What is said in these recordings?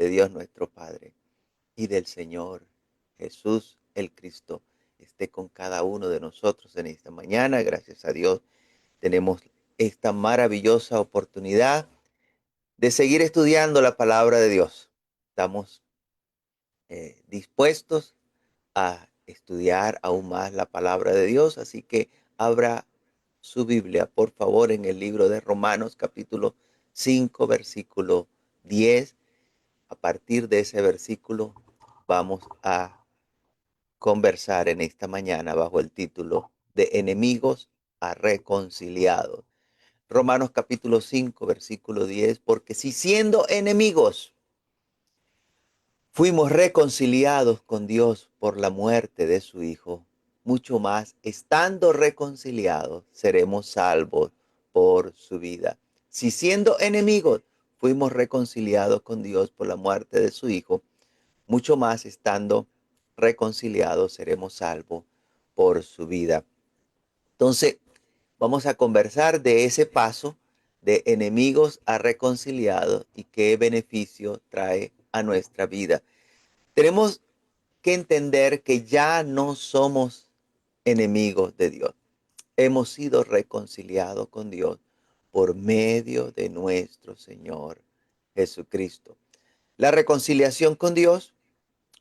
de Dios nuestro Padre y del Señor Jesús el Cristo esté con cada uno de nosotros en esta mañana. Gracias a Dios tenemos esta maravillosa oportunidad de seguir estudiando la palabra de Dios. Estamos dispuestos a estudiar aún más la palabra de Dios, así que abra su Biblia, por favor, en el libro de Romanos, capítulo 5, versículo 10. A partir de ese versículo vamos a conversar en esta mañana bajo el título de enemigos a reconciliados. Romanos capítulo 5, versículo 10, porque si siendo enemigos fuimos reconciliados con Dios por la muerte de su Hijo, mucho más, estando reconciliados, seremos salvos por su vida. Si siendo enemigos fuimos reconciliados con Dios por la muerte de su Hijo, mucho más, estando reconciliados, seremos salvos por su vida. Entonces, vamos a conversar de ese paso de enemigos a reconciliados y qué beneficio trae a nuestra vida. Tenemos que entender que ya no somos enemigos de Dios. Hemos sido reconciliados con Dios por medio de nuestro Señor Jesucristo. La reconciliación con Dios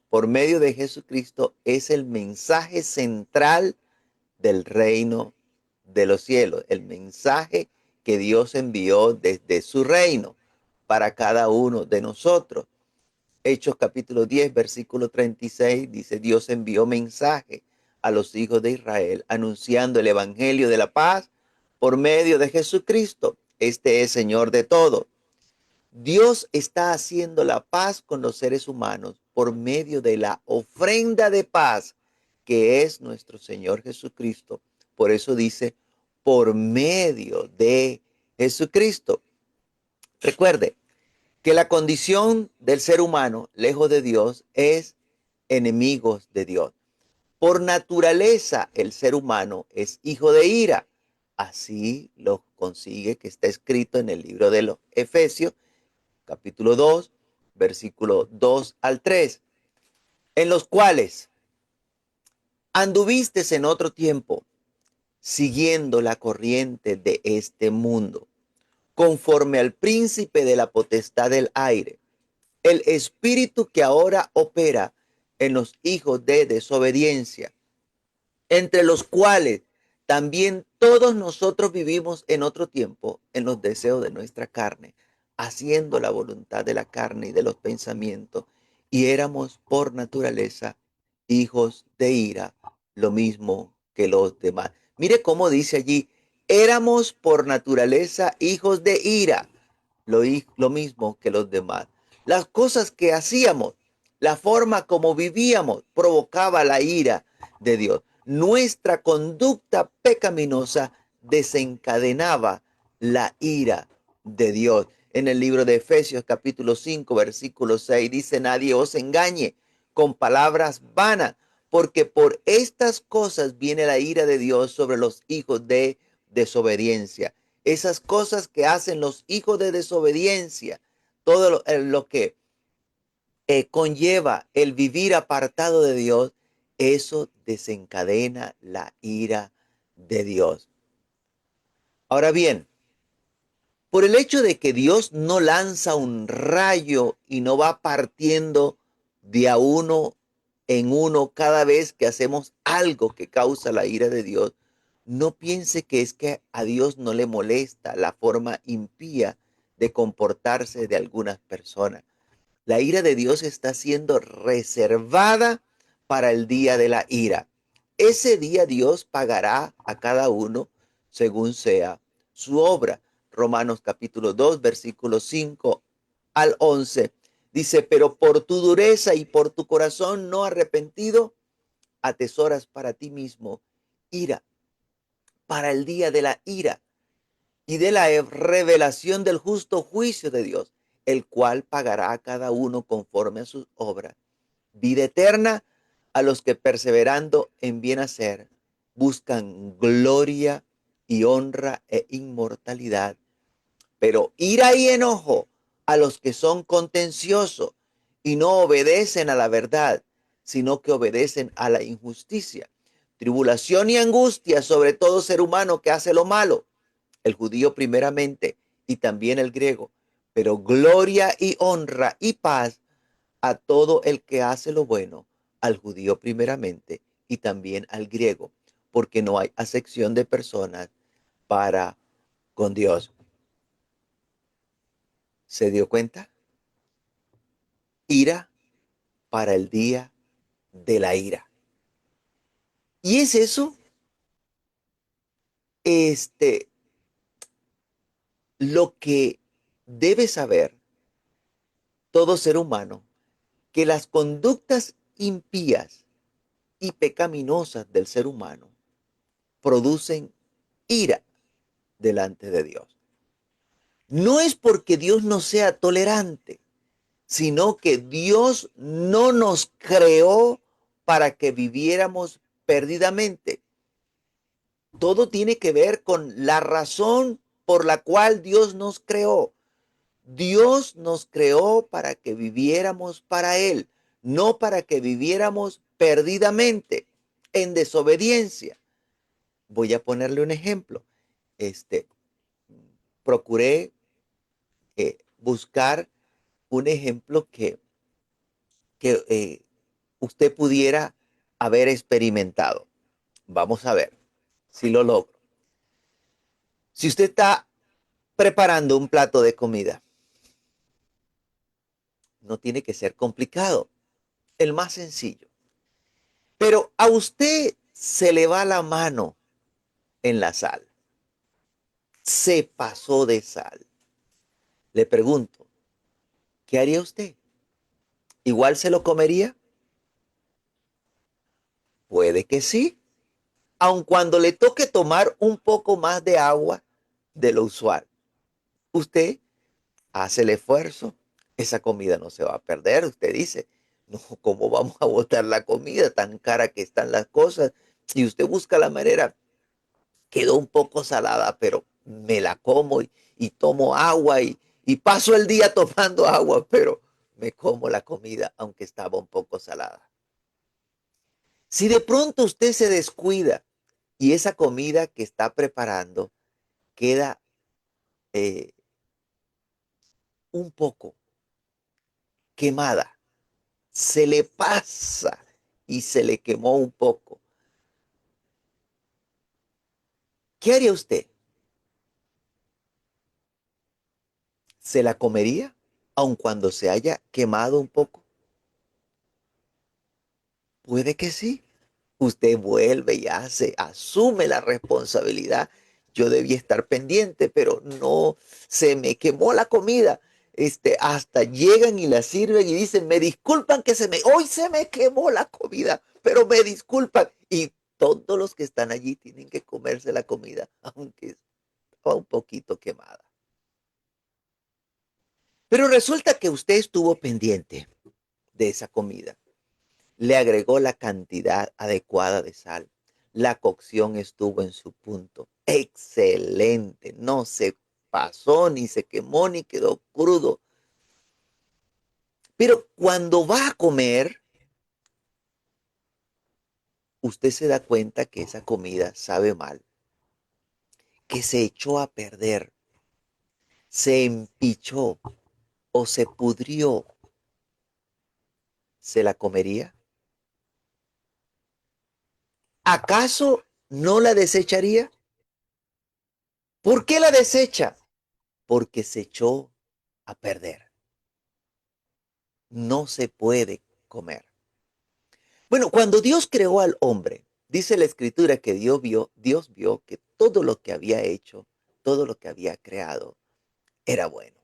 por medio de Jesucristo es el mensaje central del reino de los cielos, el mensaje que Dios envió desde su reino para cada uno de nosotros. Hechos capítulo 10, versículo 36 dice: Dios envió mensaje a los hijos de Israel anunciando el evangelio de la paz por medio de Jesucristo. Este es Señor de todo. Dios está haciendo la paz con los seres humanos por medio de la ofrenda de paz que es nuestro Señor Jesucristo. Por eso dice, por medio de Jesucristo. Recuerde que la condición del ser humano, lejos de Dios, es enemigos de Dios. Por naturaleza, el ser humano es hijo de ira. Así lo consigue, que está escrito en el libro de los Efesios, capítulo 2, versículo 2 al 3, en los cuales anduviste en otro tiempo, siguiendo la corriente de este mundo, conforme al príncipe de la potestad del aire, el espíritu que ahora opera en los hijos de desobediencia, entre los cuales también todos nosotros vivimos en otro tiempo en los deseos de nuestra carne, haciendo la voluntad de la carne y de los pensamientos, y éramos por naturaleza hijos de ira, lo mismo que los demás. Mire cómo dice allí, éramos por naturaleza hijos de ira, lo mismo que los demás. Las cosas que hacíamos, la forma como vivíamos, provocaba la ira de Dios. Nuestra conducta pecaminosa desencadenaba la ira de Dios. En el libro de Efesios capítulo 5, versículo 6 dice: nadie os engañe con palabras vanas, porque por estas cosas viene la ira de Dios sobre los hijos de desobediencia. Esas cosas que hacen los hijos de desobediencia, todo lo que conlleva el vivir apartado de Dios, eso desencadena la ira de Dios. Ahora bien, por el hecho de que Dios no lanza un rayo y no va partiendo de a uno en uno cada vez que hacemos algo que causa la ira de Dios, no piense que es que a Dios no le molesta la forma impía de comportarse de algunas personas. La ira de Dios está siendo reservada para el día de la ira. Ese día Dios pagará a cada uno según sea su obra. Romanos capítulo 2, versículos 5 al 11. Dice: pero por tu dureza y por tu corazón no arrepentido, atesoras para ti mismo ira, para el día de la ira y de la revelación del justo juicio de Dios, el cual pagará a cada uno conforme a sus obras. Vida eterna a los que, perseverando en bien hacer, buscan gloria y honra e inmortalidad. Pero ira y enojo a los que son contenciosos y no obedecen a la verdad, sino que obedecen a la injusticia. Tribulación y angustia sobre todo ser humano que hace lo malo, el judío primeramente y también el griego, pero gloria y honra y paz a todo el que hace lo bueno, al judío primeramente y también al griego, porque no hay acepción de personas para con Dios. ¿Se dio cuenta? Ira para el día de la ira. Y es eso, este, lo que debe saber todo ser humano, que las conductas impías y pecaminosas del ser humano producen ira delante de Dios. No es porque Dios no sea tolerante, sino que Dios no nos creó para que viviéramos perdidamente. Todo tiene que ver con la razón por la cual Dios nos creó. Dios nos creó para que viviéramos para Él, no para que viviéramos perdidamente, en desobediencia. Voy a ponerle un ejemplo. Este, procuré buscar un ejemplo que usted pudiera haber experimentado. Vamos a ver si lo logro. Si usted está preparando un plato de comida, no tiene que ser complicado, el más sencillo. Pero a usted se le va la mano en la sal, se pasó de sal. Le pregunto, ¿qué haría usted? ¿Igual se lo comería? Puede que sí, aun cuando le toque tomar un poco más de agua de lo usual. Usted hace el esfuerzo, esa comida no se va a perder. Usted dice, no, ¿cómo vamos a botar la comida tan cara que están las cosas? Y usted busca la manera, quedó un poco salada, pero me la como y tomo agua y paso el día tomando agua, pero me como la comida aunque estaba un poco salada. Si de pronto usted se descuida y esa comida que está preparando queda eh, un poco quemada, se le pasa y se le quemó un poco, ¿qué haría usted? ¿Se la comería aun cuando se haya quemado un poco? Puede que sí. Usted vuelve y hace, asume la responsabilidad. Yo debía estar pendiente, pero no, se me quemó la comida. Hasta llegan y la sirven y dicen, me disculpan hoy se me quemó la comida, pero me disculpan. Y todos los que están allí tienen que comerse la comida, aunque estaba un poquito quemada. Pero resulta que usted estuvo pendiente de esa comida. Le agregó la cantidad adecuada de sal. La cocción estuvo en su punto. Excelente. No se pasó, ni se quemó, ni quedó crudo. Pero cuando va a comer, usted se da cuenta que esa comida sabe mal, que se echó a perder, se empichó o se pudrió. ¿Se la comería? ¿Acaso no la desecharía? ¿Por qué la desecha? Porque se echó a perder. No se puede comer. Bueno, cuando Dios creó al hombre, dice la escritura que Dios vio que todo lo que había hecho, todo lo que había creado, era bueno.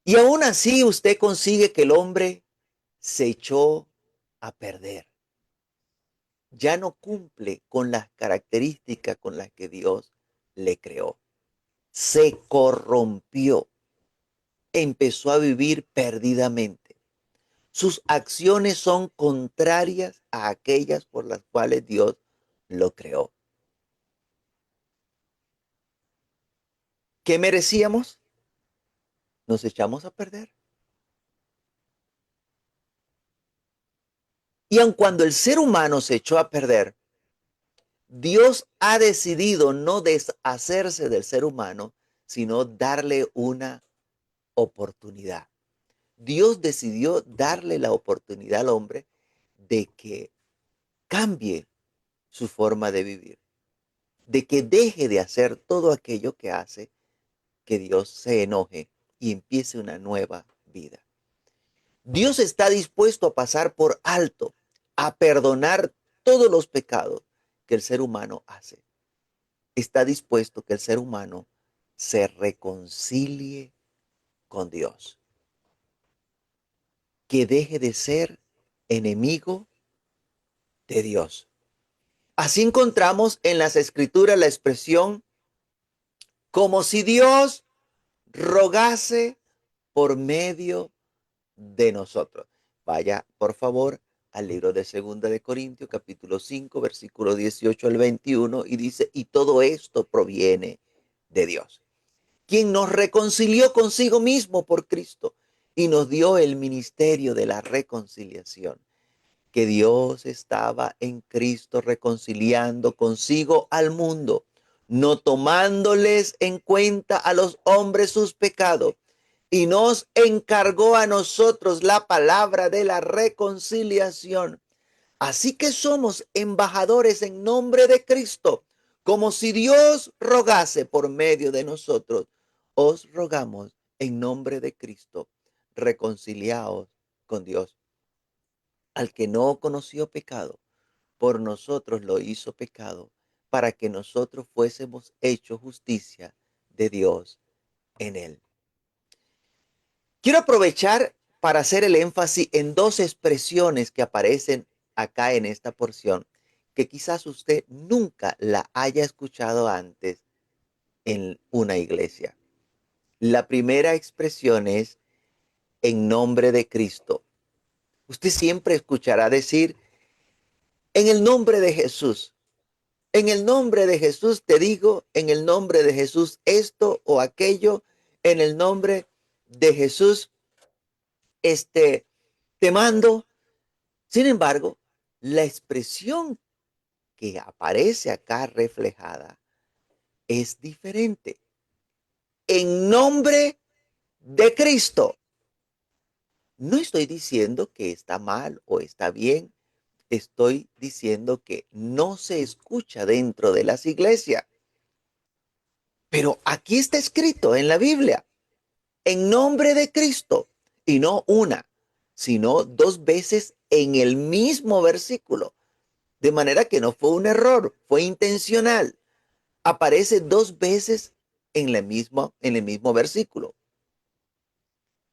Y aún así usted consigue que el hombre se echó a perder. Ya no cumple con las características con las que Dios le creó. Se corrompió, empezó a vivir perdidamente. Sus acciones son contrarias a aquellas por las cuales Dios lo creó. ¿Qué merecíamos? Nos echamos a perder. Y aun cuando el ser humano se echó a perder, Dios ha decidido no deshacerse del ser humano, sino darle una oportunidad. Dios decidió darle la oportunidad al hombre de que cambie su forma de vivir, de que deje de hacer todo aquello que hace que Dios se enoje y empiece una nueva vida. Dios está dispuesto a pasar por alto, a perdonar todos los pecados que el ser humano hace. Está dispuesto que el ser humano se reconcilie con Dios, que deje de ser enemigo de Dios. Así encontramos en las escrituras la expresión como si Dios rogase por medio de nosotros. Vaya, por favor, al libro de Segunda de Corintios, capítulo 5, versículo 18 al 21, y dice, y todo esto proviene de Dios, quien nos reconcilió consigo mismo por Cristo y nos dio el ministerio de la reconciliación, que Dios estaba en Cristo reconciliando consigo al mundo, no tomándoles en cuenta a los hombres sus pecados, y nos encargó a nosotros la palabra de la reconciliación. Así que somos embajadores en nombre de Cristo, como si Dios rogase por medio de nosotros. Os rogamos en nombre de Cristo, reconciliaos con Dios. Al que no conoció pecado, por nosotros lo hizo pecado, para que nosotros fuésemos hechos justicia de Dios en él. Quiero aprovechar para hacer el énfasis en dos expresiones que aparecen acá en esta porción, que quizás usted nunca la haya escuchado antes en una iglesia. La primera expresión es en nombre de Cristo. Usted siempre escuchará decir, en el nombre de Jesús. En el nombre de Jesús te digo, en el nombre de Jesús esto o aquello, en el nombre de Jesús te mando. Sin embargo, la expresión que aparece acá reflejada es diferente. En nombre de Cristo. No estoy diciendo que está mal o está bien. Estoy diciendo que no se escucha dentro de las iglesias. Pero aquí está escrito en la Biblia, en nombre de Cristo, y no una, sino dos veces en el mismo versículo. De manera que no fue un error, fue intencional. Aparece dos veces en el mismo versículo.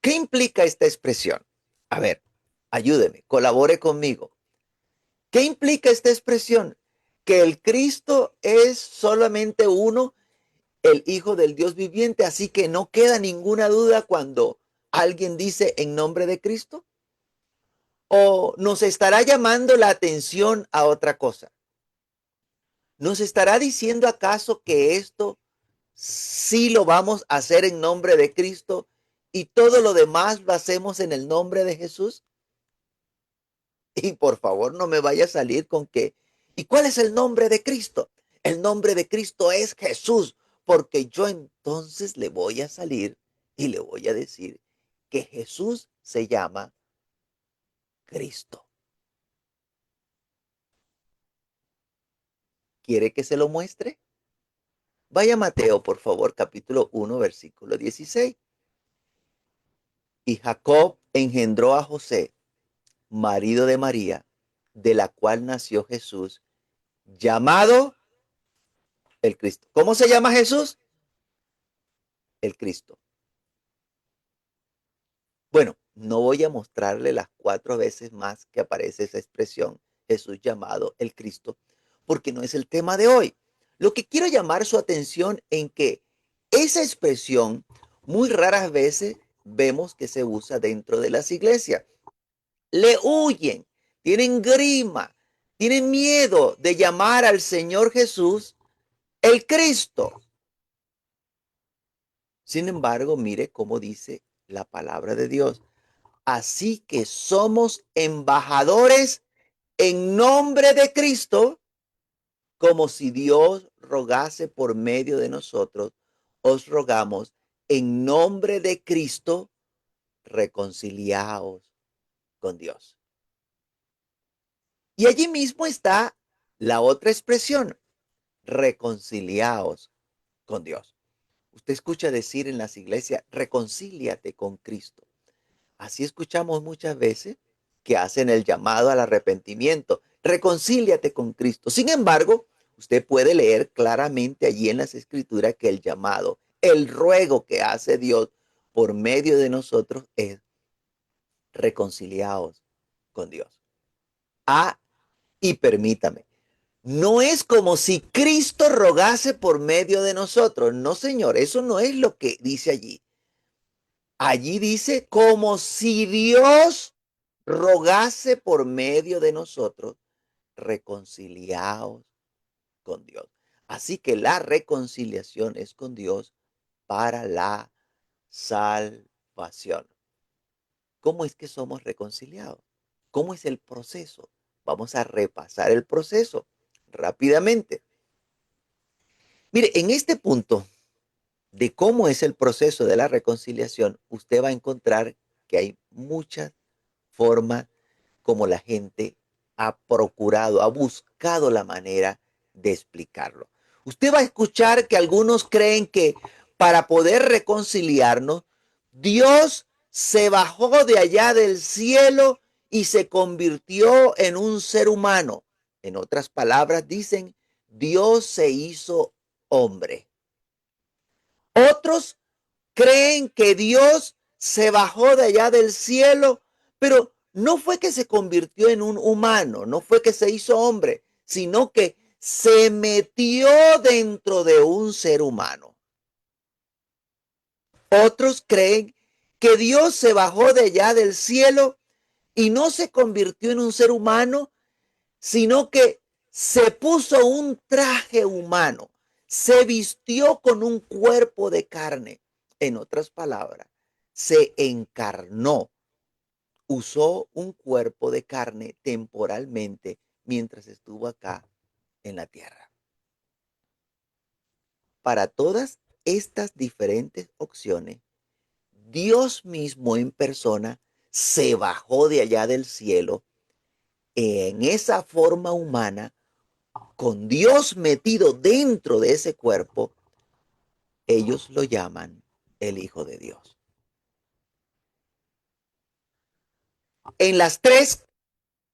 ¿Qué implica esta expresión? A ver, ayúdeme, colabore conmigo. ¿Qué implica esta expresión? Que el Cristo es solamente uno, el Hijo del Dios viviente, así que no queda ninguna duda cuando alguien dice en nombre de Cristo. ¿O nos estará llamando la atención a otra cosa? ¿Nos estará diciendo acaso que esto sí lo vamos a hacer en nombre de Cristo y todo lo demás lo hacemos en el nombre de Jesús? Y por favor no me vaya a salir con que, ¿y cuál es el nombre de Cristo? El nombre de Cristo es Jesús, porque yo entonces le voy a salir y le voy a decir que Jesús se llama Cristo. ¿Quiere que se lo muestre? Vaya a Mateo, por favor, capítulo 1, versículo 16. Y Jacob engendró a José, marido de María, de la cual nació Jesús, llamado el Cristo. ¿Cómo se llama Jesús? El Cristo. Bueno, no voy a mostrarle las 4 veces más que aparece esa expresión, Jesús llamado el Cristo, porque no es el tema de hoy. Lo que quiero llamar su atención en que esa expresión muy raras veces vemos que se usa dentro de las iglesias. Le huyen, tienen grima, tienen miedo de llamar al Señor Jesús el Cristo. Sin embargo, mire cómo dice la palabra de Dios. Así que somos embajadores en nombre de Cristo, como si Dios rogase por medio de nosotros, os rogamos en nombre de Cristo, reconciliaos con Dios. Y allí mismo está la otra expresión, reconciliaos con Dios. Usted escucha decir en las iglesias, reconcíliate con Cristo. Así escuchamos muchas veces que hacen el llamado al arrepentimiento. Reconcíliate con Cristo. Sin embargo, usted puede leer claramente allí en las escrituras que el llamado, el ruego que hace Dios por medio de nosotros es reconciliados con Dios. Ah, y permítame, no es como si Cristo rogase por medio de nosotros. No, Señor, eso no es lo que dice allí. Allí dice como si Dios rogase por medio de nosotros, reconciliaos con Dios. Así que la reconciliación es con Dios para la salvación. ¿Cómo es que somos reconciliados? ¿Cómo es el proceso? Vamos a repasar el proceso rápidamente. Mire, en este punto de cómo es el proceso de la reconciliación, usted va a encontrar que hay muchas formas como la gente ha procurado, ha buscado la manera de explicarlo. Usted va a escuchar que algunos creen que para poder reconciliarnos, Dios se bajó de allá del cielo y se convirtió en un ser humano. En otras palabras, dicen, Dios se hizo hombre. Otros creen que Dios se bajó de allá del cielo, pero no fue que se convirtió en un humano, no fue que se hizo hombre, sino que se metió dentro de un ser humano. Otros creen que Dios se bajó de allá del cielo y no se convirtió en un ser humano, sino que se puso un traje humano, se vistió con un cuerpo de carne. En otras palabras, se encarnó, usó un cuerpo de carne temporalmente mientras estuvo acá en la tierra. Para todas estas diferentes opciones, Dios mismo en persona se bajó de allá del cielo en esa forma humana, con Dios metido dentro de ese cuerpo. Ellos lo llaman el Hijo de Dios. En las tres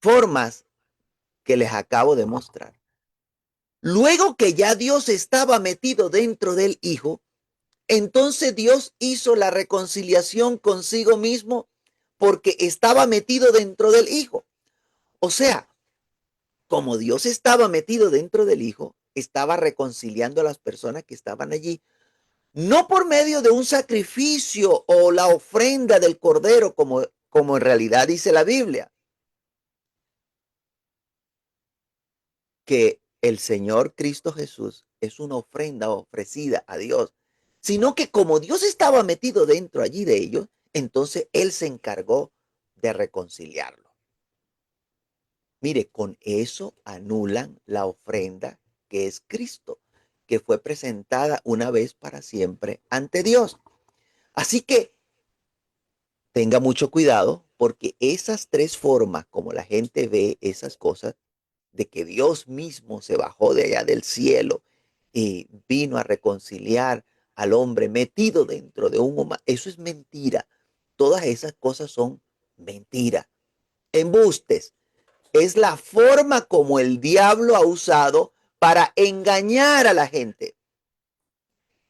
formas que les acabo de mostrar, luego que ya Dios estaba metido dentro del Hijo, entonces Dios hizo la reconciliación consigo mismo porque estaba metido dentro del Hijo. O sea, como Dios estaba metido dentro del Hijo, estaba reconciliando a las personas que estaban allí, no por medio de un sacrificio o la ofrenda del Cordero, como en realidad dice la Biblia, que el Señor Cristo Jesús es una ofrenda ofrecida a Dios, sino que como Dios estaba metido dentro allí de ellos, entonces Él se encargó de reconciliarlo. Mire, con eso anulan la ofrenda que es Cristo, que fue presentada una vez para siempre ante Dios. Así que tenga mucho cuidado porque esas tres formas como la gente ve esas cosas, de que Dios mismo se bajó de allá del cielo y vino a reconciliar al hombre metido dentro de un humano, eso es mentira. Todas esas cosas son mentiras, embustes. Es la forma como el diablo ha usado para engañar a la gente.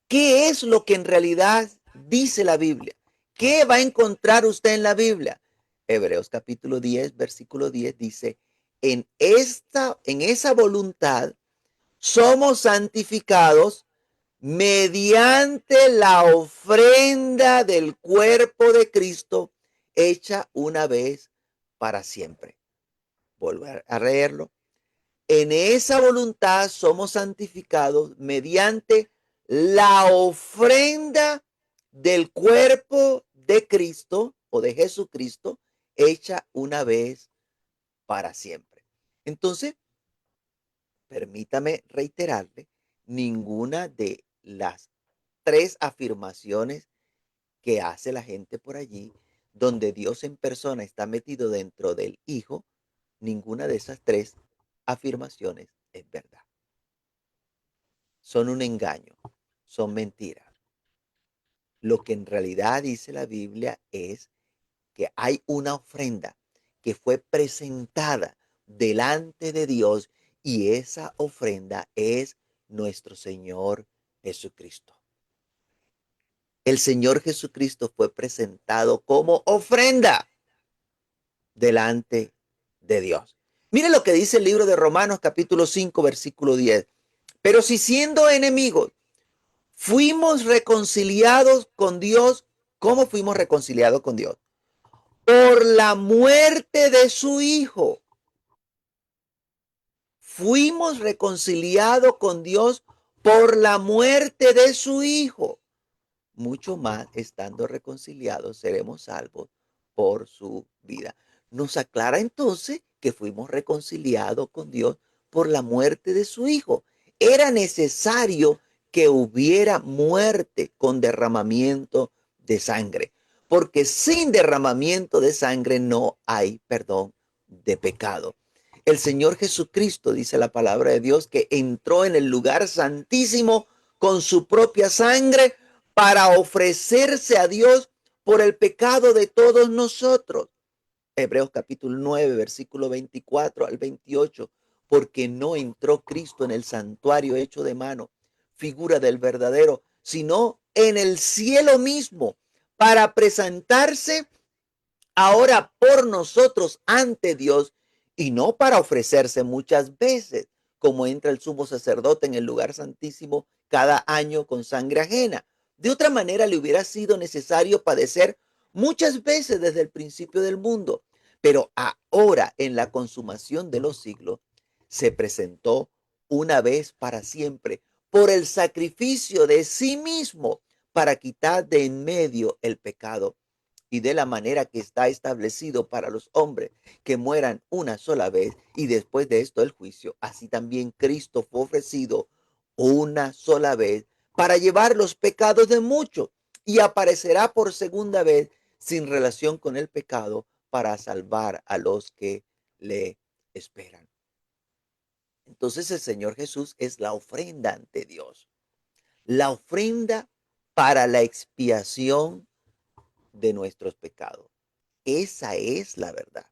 ¿Qué es lo que en realidad dice la Biblia? ¿Qué va a encontrar usted en la Biblia? Hebreos capítulo 10, versículo 10 dice, en esa voluntad somos santificados mediante la ofrenda del cuerpo de Cristo hecha una vez para siempre. Vuelvo a leerlo. En esa voluntad somos santificados mediante la ofrenda del cuerpo de Cristo o de Jesucristo hecha una vez para siempre. Entonces, permítame reiterarle, ninguna de las tres afirmaciones que hace la gente por allí, donde Dios en persona está metido dentro del Hijo, ninguna de esas tres afirmaciones es verdad. Son un engaño, son mentiras. Lo que en realidad dice la Biblia es que hay una ofrenda que fue presentada delante de Dios y esa ofrenda es nuestro Señor Jesucristo. El Señor Jesucristo fue presentado como ofrenda delante de Dios. Mire lo que dice el libro de Romanos capítulo 5 versículo 10. Pero si siendo enemigos fuimos reconciliados con Dios, ¿cómo fuimos reconciliados con Dios? Por la muerte de su Hijo. Fuimos reconciliados con Dios por la muerte de su Hijo. Mucho más, estando reconciliados, seremos salvos por su vida. Nos aclara entonces que fuimos reconciliados con Dios por la muerte de su Hijo. Era necesario que hubiera muerte con derramamiento de sangre, porque sin derramamiento de sangre no hay perdón de pecado. El Señor Jesucristo, dice la palabra de Dios, que entró en el lugar santísimo con su propia sangre para ofrecerse a Dios por el pecado de todos nosotros. Hebreos capítulo 9, versículo 24 al 28, porque no entró Cristo en el santuario hecho de mano, figura del verdadero, sino en el cielo mismo, para presentarse ahora por nosotros ante Dios y no para ofrecerse muchas veces, como entra el sumo sacerdote en el lugar santísimo cada año con sangre ajena. De otra manera le hubiera sido necesario padecer muchas veces desde el principio del mundo, pero ahora en la consumación de los siglos se presentó una vez para siempre por el sacrificio de sí mismo para quitar de en medio el pecado y de la manera que está establecido para los hombres que mueran una sola vez y después de esto el juicio. Así también Cristo fue ofrecido una sola vez para llevar los pecados de muchos y aparecerá por segunda vez sin relación con el pecado para salvar a los que le esperan. Entonces el Señor Jesús es la ofrenda ante Dios, la ofrenda para la expiación de nuestros pecados. Esa es la verdad.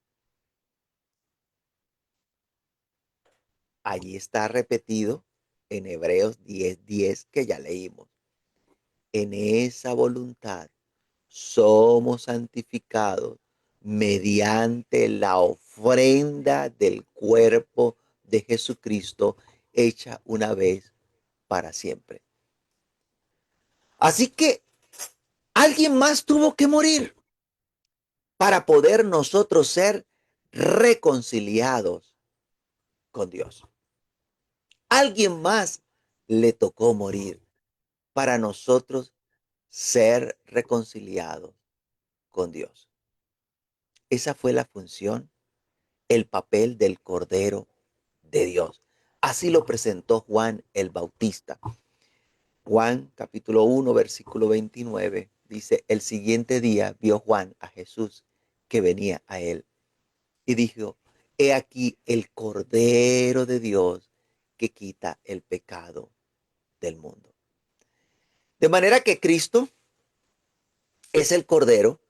Allí está repetido en Hebreos 10:10 que ya leímos. En esa voluntad somos santificados mediante la ofrenda del cuerpo de Jesucristo hecha una vez para siempre. Así que alguien más tuvo que morir para poder nosotros ser reconciliados con Dios. Alguien más le tocó morir para nosotros ser reconciliados con Dios. Esa fue la función, el papel del Cordero de Dios. Así lo presentó Juan el Bautista. Juan capítulo 1 versículo 29 dice, el siguiente día vio Juan a Jesús que venía a él y dijo, he aquí el Cordero de Dios que quita el pecado del mundo. De manera que Cristo es el Cordero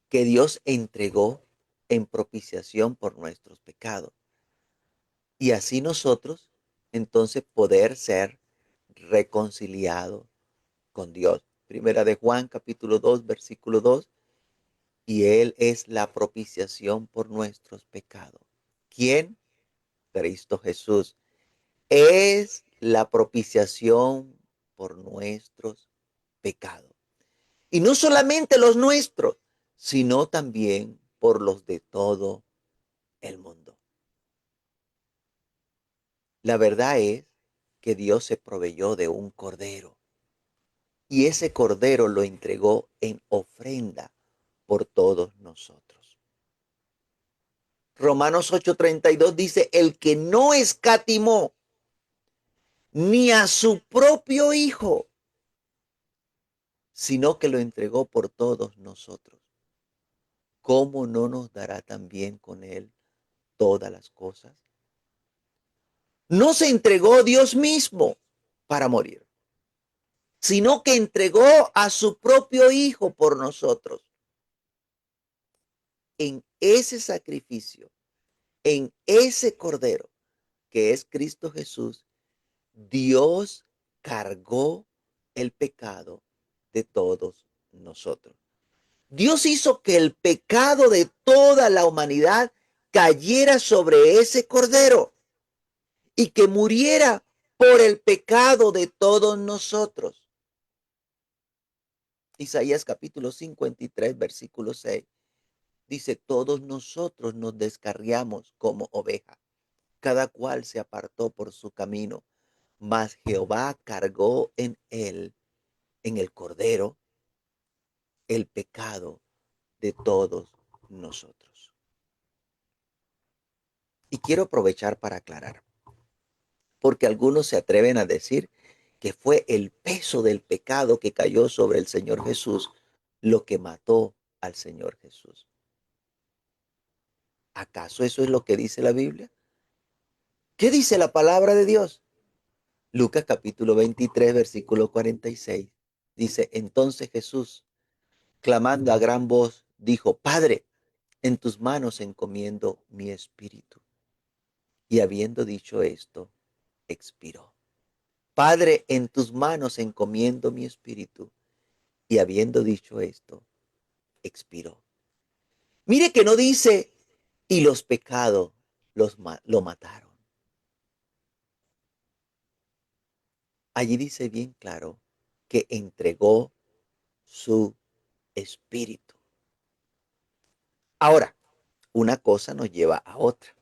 que Dios entregó en propiciación por nuestros pecados. Y así nosotros entonces poder ser reconciliados con Dios. Primera de Juan capítulo 2 versículo 2. Y Él es la propiciación por nuestros pecados. ¿Quién? Cristo Jesús. Es la propiciación por nuestros pecados. Y no solamente los nuestros, sino también por los de todo el mundo. La verdad es que Dios se proveyó de un cordero y ese cordero lo entregó en ofrenda por todos nosotros. Romanos 8:32 dice, el que no escatimó ni a su propio Hijo, sino que lo entregó por todos nosotros. ¿Cómo no nos dará también con él todas las cosas? No se entregó Dios mismo para morir, sino que entregó a su propio Hijo por nosotros. En ese sacrificio, en ese Cordero que es Cristo Jesús, Dios cargó el pecado de todos nosotros. Dios hizo que el pecado de toda la humanidad cayera sobre ese Cordero y que muriera por el pecado de todos nosotros. Isaías capítulo 53, versículo 6, dice, todos nosotros nos descarriamos como oveja, cada cual se apartó por su camino, mas Jehová cargó en él, en el Cordero, el pecado de todos nosotros. Y quiero aprovechar para aclarar, porque algunos se atreven a decir que fue el peso del pecado que cayó sobre el Señor Jesús lo que mató al Señor Jesús. ¿Acaso eso es lo que dice la Biblia? ¿Qué dice la palabra de Dios? Lucas capítulo 23, versículo 46. Dice, entonces Jesús, clamando a gran voz, dijo, Padre, en tus manos encomiendo mi espíritu. Y habiendo dicho esto, expiró. Padre, en tus manos encomiendo mi espíritu. Y habiendo dicho esto, expiró. Mire que no dice, y los pecados lo mataron. Allí dice bien claro que entregó su espíritu. Ahora, una cosa nos lleva a otra.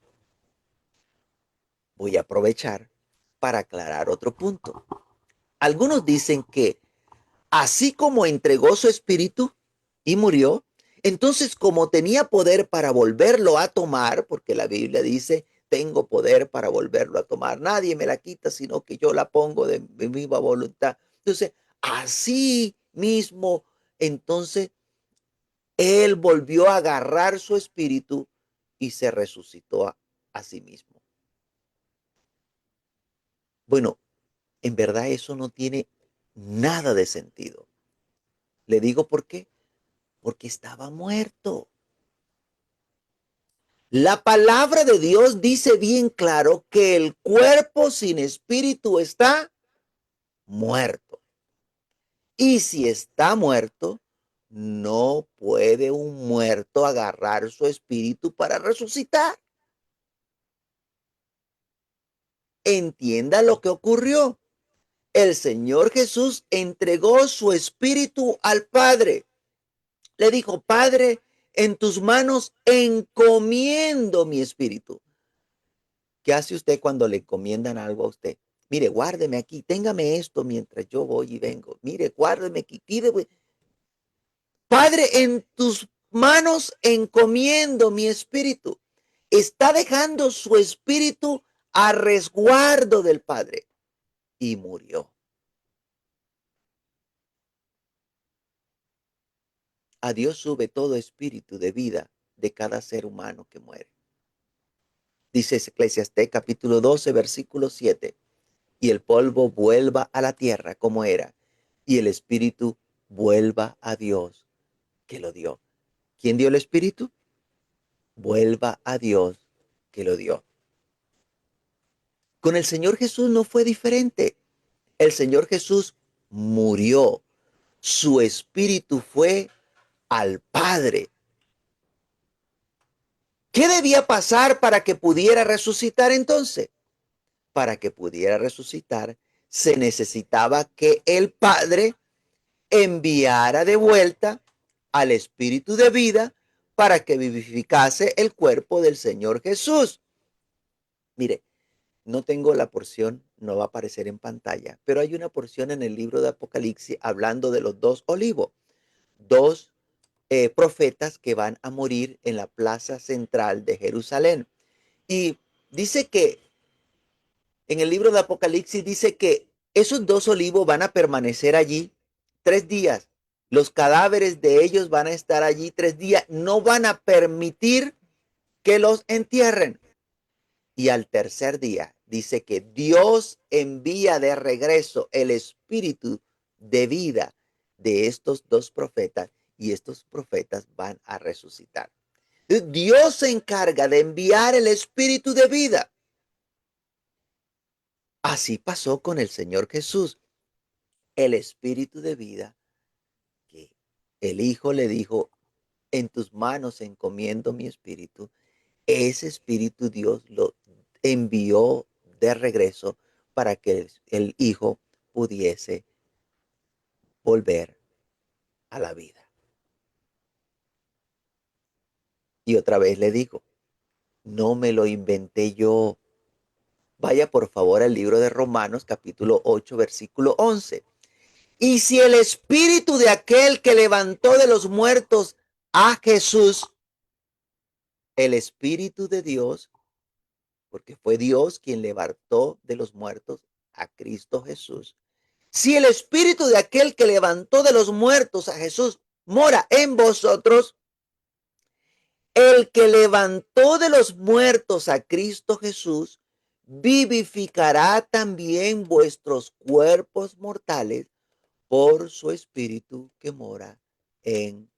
Voy a aprovechar para aclarar otro punto. Algunos dicen que así como entregó su espíritu y murió, entonces como tenía poder para volverlo a tomar, porque la Biblia dice, tengo poder para volverlo a tomar, nadie me la quita, sino que yo la pongo de mi viva voluntad. Entonces, así mismo, entonces, él volvió a agarrar su espíritu y se resucitó a sí mismo. Bueno, en verdad eso no tiene nada de sentido. Le digo por qué. Porque estaba muerto. La palabra de Dios dice bien claro que el cuerpo sin espíritu está muerto. Y si está muerto, no puede un muerto agarrar su espíritu para resucitar. Entienda lo que ocurrió. El Señor Jesús entregó su espíritu al Padre. Le dijo, Padre, en tus manos encomiendo mi espíritu. ¿Qué hace usted cuando le encomiendan algo a usted? Mire, guárdeme aquí, téngame esto mientras yo voy y vengo. Mire, guárdeme aquí, pide. Padre, en tus manos encomiendo mi espíritu. Está dejando su espíritu a resguardo del Padre. Y murió. A Dios sube todo espíritu de vida de cada ser humano que muere. Dice Eclesiastés capítulo 12, versículo 7. Y el polvo vuelva a la tierra como era, y el espíritu vuelva a Dios que lo dio. ¿Quién dio el espíritu? Vuelva a Dios que lo dio. Con el Señor Jesús no fue diferente. El Señor Jesús murió. Su espíritu fue al Padre. ¿Qué debía pasar para que pudiera resucitar entonces? Para que pudiera resucitar, se necesitaba que el Padre enviara de vuelta al Espíritu de vida para que vivificase el cuerpo del Señor Jesús. Mire, no tengo la porción, no va a aparecer en pantalla, pero hay una porción en el libro de Apocalipsis hablando de los dos olivos, dos profetas que van a morir en la plaza central de Jerusalén. Y dice que en el libro de Apocalipsis dice que esos dos olivos van a permanecer allí 3 días. Los cadáveres de ellos van a estar allí 3 días. No van a permitir que los entierren. Y al tercer día dice que Dios envía de regreso el espíritu de vida de estos dos profetas y estos profetas van a resucitar. Dios se encarga de enviar el espíritu de vida. Así pasó con el Señor Jesús. El espíritu de vida que el Hijo le dijo, en tus manos encomiendo mi espíritu. Ese espíritu Dios lo envió de regreso para que el Hijo pudiese volver a la vida. Y otra vez le digo, no me lo inventé yo. Vaya por favor al libro de Romanos capítulo 8 versículo 11. Y si el espíritu de aquel que levantó de los muertos a Jesús, el espíritu de Dios, porque fue Dios quien levantó de los muertos a Cristo Jesús. Si el espíritu de aquel que levantó de los muertos a Jesús mora en vosotros, el que levantó de los muertos a Cristo Jesús, vivificará también vuestros cuerpos mortales por su espíritu que mora en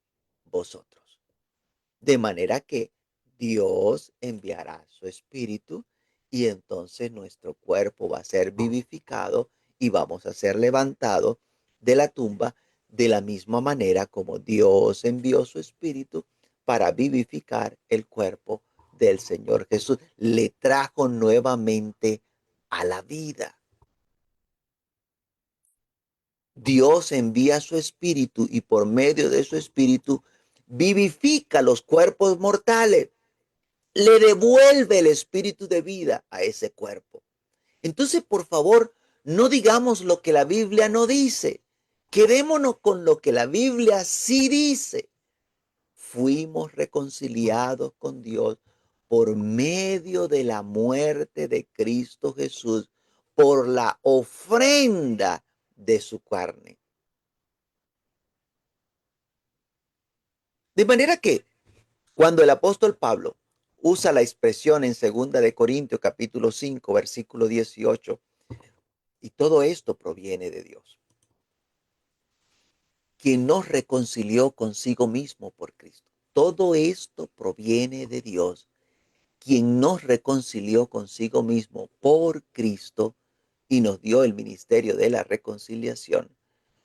vosotros. De manera que Dios enviará su espíritu y entonces nuestro cuerpo va a ser vivificado y vamos a ser levantados de la tumba de la misma manera como Dios envió su espíritu para vivificar el cuerpo del Señor Jesús. Le trajo nuevamente a la vida. Dios envía su espíritu y por medio de su espíritu vivifica los cuerpos mortales, le devuelve el espíritu de vida a ese cuerpo. Entonces, por favor, no digamos lo que la Biblia no dice. Quedémonos con lo que la Biblia sí dice. Fuimos reconciliados con Dios por medio de la muerte de Cristo Jesús, por la ofrenda de su carne. De manera que cuando el apóstol Pablo usa la expresión en 2 capítulo 5, versículo 18, y todo esto proviene de Dios, quien nos reconcilió consigo mismo por Cristo. Todo esto proviene de Dios, quien nos reconcilió consigo mismo por Cristo y nos dio el ministerio de la reconciliación.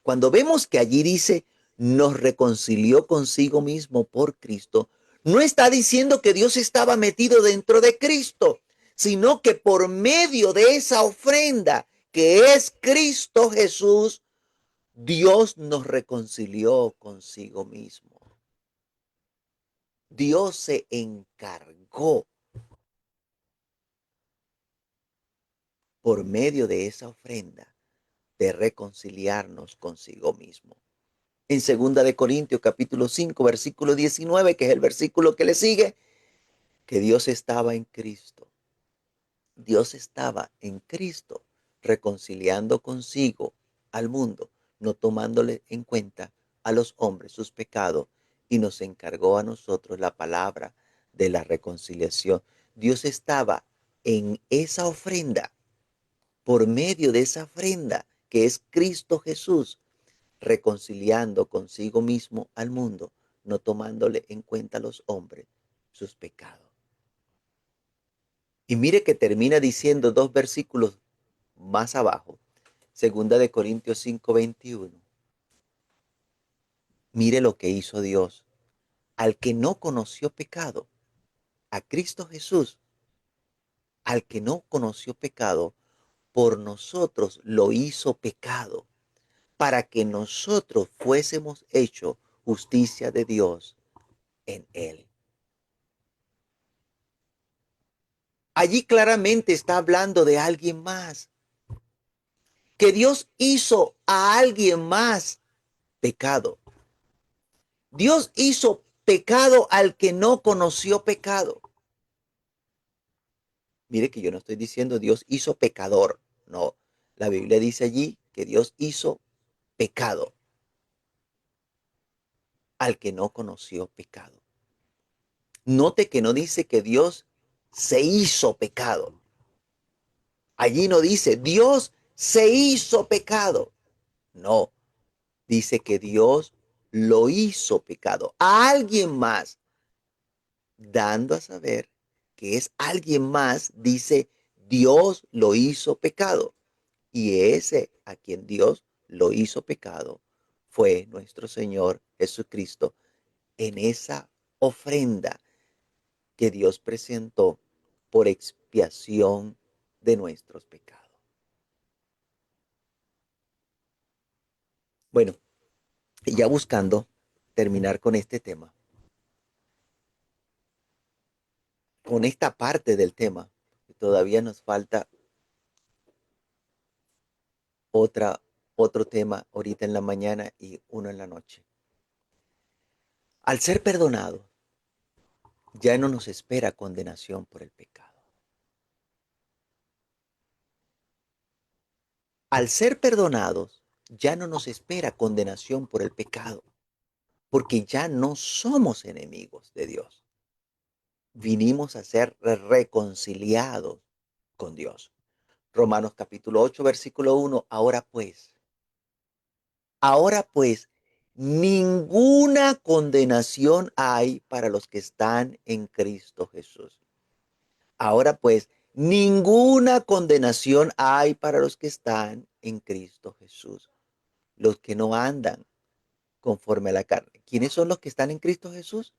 Cuando vemos que allí dice, nos reconcilió consigo mismo por Cristo, no está diciendo que Dios estaba metido dentro de Cristo, sino que por medio de esa ofrenda que es Cristo Jesús, Dios nos reconcilió consigo mismo. Dios se encargó por medio de esa ofrenda de reconciliarnos consigo mismo. En 2 capítulo 5, versículo 19, que es el versículo que le sigue, que Dios estaba en Cristo. Dios estaba en Cristo reconciliando consigo al mundo, no tomándole en cuenta a los hombres sus pecados y nos encargó a nosotros la palabra de la reconciliación. Dios estaba en esa ofrenda, por medio de esa ofrenda que es Cristo Jesús, reconciliando consigo mismo al mundo, no tomándole en cuenta a los hombres sus pecados. Y mire que termina diciendo 2 versículos más abajo, 2 5, 21. Mire lo que hizo Dios al que no conoció pecado, a Cristo Jesús, al que no conoció pecado, por nosotros lo hizo pecado, para que nosotros fuésemos hechos justicia de Dios en él. Allí claramente está hablando de alguien más, que Dios hizo a alguien más pecado. Dios hizo pecado al que no conoció pecado. Mire que yo no estoy diciendo Dios hizo pecador. No, la Biblia dice allí que Dios hizo pecado al que no conoció pecado. Note que no dice que Dios se hizo pecado. Allí no dice Dios se hizo pecado. No, dice que Dios lo hizo pecado a alguien más, dando a saber que es alguien más, dice Dios lo hizo pecado. Y ese a quien Dios lo hizo pecado fue nuestro Señor Jesucristo en esa ofrenda que Dios presentó por expiación de nuestros pecados. Bueno, ya buscando terminar con este tema, con esta parte del tema, todavía nos falta otra, otro tema ahorita en la mañana y uno en la noche. Al ser perdonado, ya no nos espera condenación por el pecado. Al ser perdonados, ya no nos espera condenación por el pecado, porque ya no somos enemigos de Dios. Vinimos a ser reconciliados con Dios. Romanos capítulo 8, versículo 1. Ahora pues, ninguna condenación hay para los que están en Cristo Jesús. Ahora pues, ninguna condenación hay para los que están en Cristo Jesús. Los que no andan conforme a la carne. ¿Quiénes son los que están en Cristo Jesús?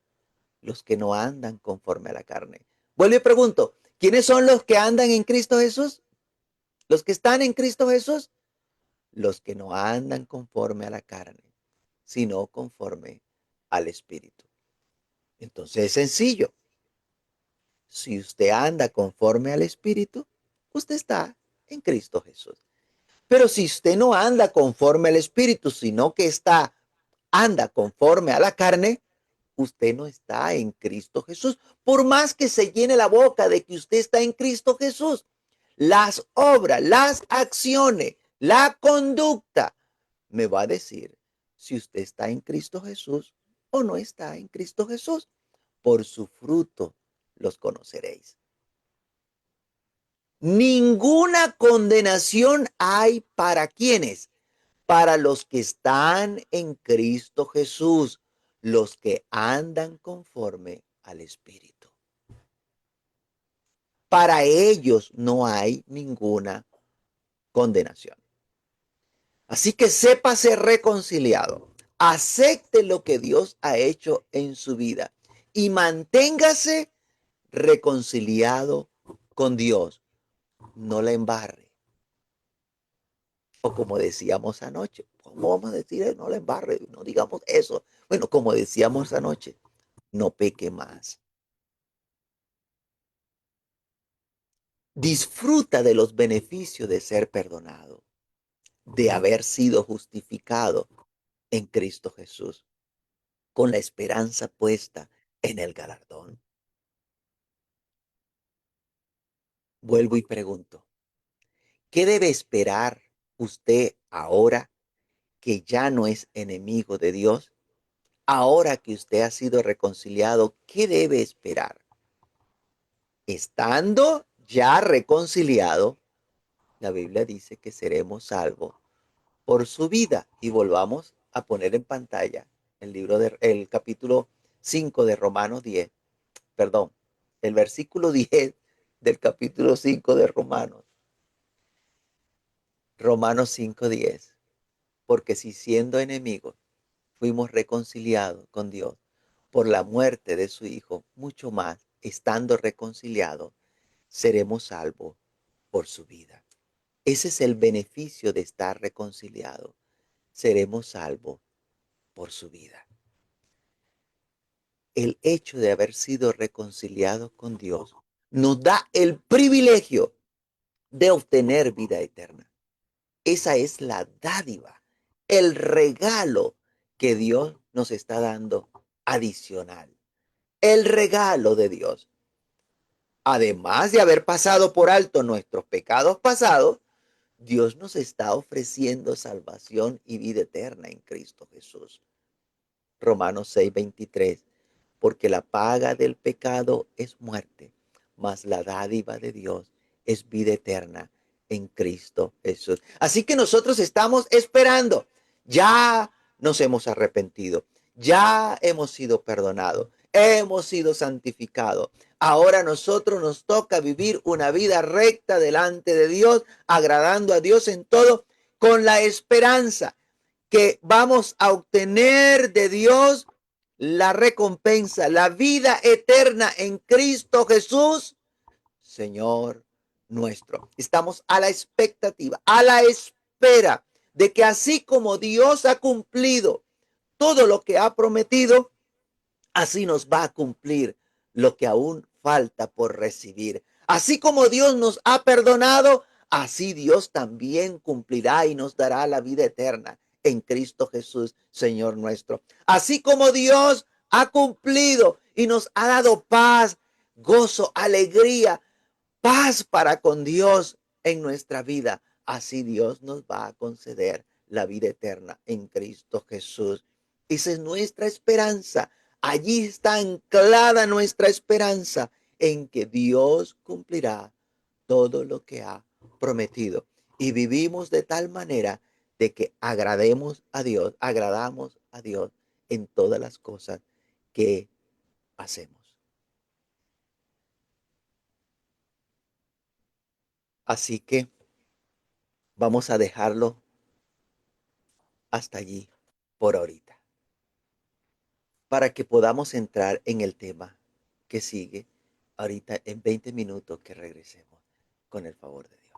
Los que no andan conforme a la carne. Vuelvo y pregunto, ¿quiénes son los que andan en Cristo Jesús? Los que están en Cristo Jesús, los que no andan conforme a la carne, sino conforme al Espíritu. Entonces es sencillo. Si usted anda conforme al Espíritu, usted está en Cristo Jesús. Pero si usted no anda conforme al Espíritu, sino que anda conforme a la carne, usted no está en Cristo Jesús. Por más que se llene la boca de que usted está en Cristo Jesús, las obras, las acciones, la conducta me va a decir si usted está en Cristo Jesús o no está en Cristo Jesús. Por su fruto los conoceréis. Ninguna condenación hay para quienes, para los que están en Cristo Jesús, los que andan conforme al Espíritu. Para ellos no hay ninguna condenación. Así que sépase reconciliado, acepte lo que Dios ha hecho en su vida y manténgase reconciliado con Dios. No la embarre. O como decíamos anoche, ¿cómo vamos a decir no la embarre? No digamos eso. Bueno, como decíamos anoche, no peque más. Disfruta de los beneficios de ser perdonado, de haber sido justificado en Cristo Jesús, con la esperanza puesta en el galardón. Vuelvo y pregunto, ¿qué debe esperar usted ahora que ya no es enemigo de Dios? Ahora que usted ha sido reconciliado, ¿qué debe esperar? Estando ya reconciliado, la Biblia dice que seremos salvos por su vida. Y volvamos a poner en pantalla el capítulo 5 de Romanos 10, perdón, el versículo 10 del capítulo 5 de Romanos. Romanos 5:10. Porque si siendo enemigos fuimos reconciliados con Dios por la muerte de su Hijo, mucho más, estando reconciliados, seremos salvos por su vida. Ese es el beneficio de estar reconciliados. Seremos salvos por su vida. El hecho de haber sido reconciliados con Dios nos da el privilegio de obtener vida eterna. Esa es la dádiva, el regalo que Dios nos está dando adicional. El regalo de Dios. Además de haber pasado por alto nuestros pecados pasados, Dios nos está ofreciendo salvación y vida eterna en Cristo Jesús. Romanos 6:23. Porque la paga del pecado es muerte, mas la dádiva de Dios es vida eterna en Cristo Jesús. Así que nosotros estamos esperando. Ya nos hemos arrepentido, ya hemos sido perdonados, hemos sido santificados. Ahora a nosotros nos toca vivir una vida recta delante de Dios, agradando a Dios en todo, con la esperanza que vamos a obtener de Dios la recompensa, la vida eterna en Cristo Jesús, Señor nuestro. Estamos a la expectativa, a la espera de que así como Dios ha cumplido todo lo que ha prometido, así nos va a cumplir lo que aún falta por recibir. Así como Dios nos ha perdonado, así Dios también cumplirá y nos dará la vida eterna en Cristo Jesús, Señor nuestro. Así como Dios ha cumplido y nos ha dado paz, gozo, alegría, paz para con Dios en nuestra vida, así Dios nos va a conceder la vida eterna en Cristo Jesús. Esa es nuestra esperanza. Allí está anclada nuestra esperanza en que Dios cumplirá todo lo que ha prometido. Y vivimos de tal manera de que agradamos a Dios en todas las cosas que hacemos. Así que vamos a dejarlo hasta allí por ahorita, para que podamos entrar en el tema que sigue ahorita en 20 minutos que regresemos con el favor de Dios.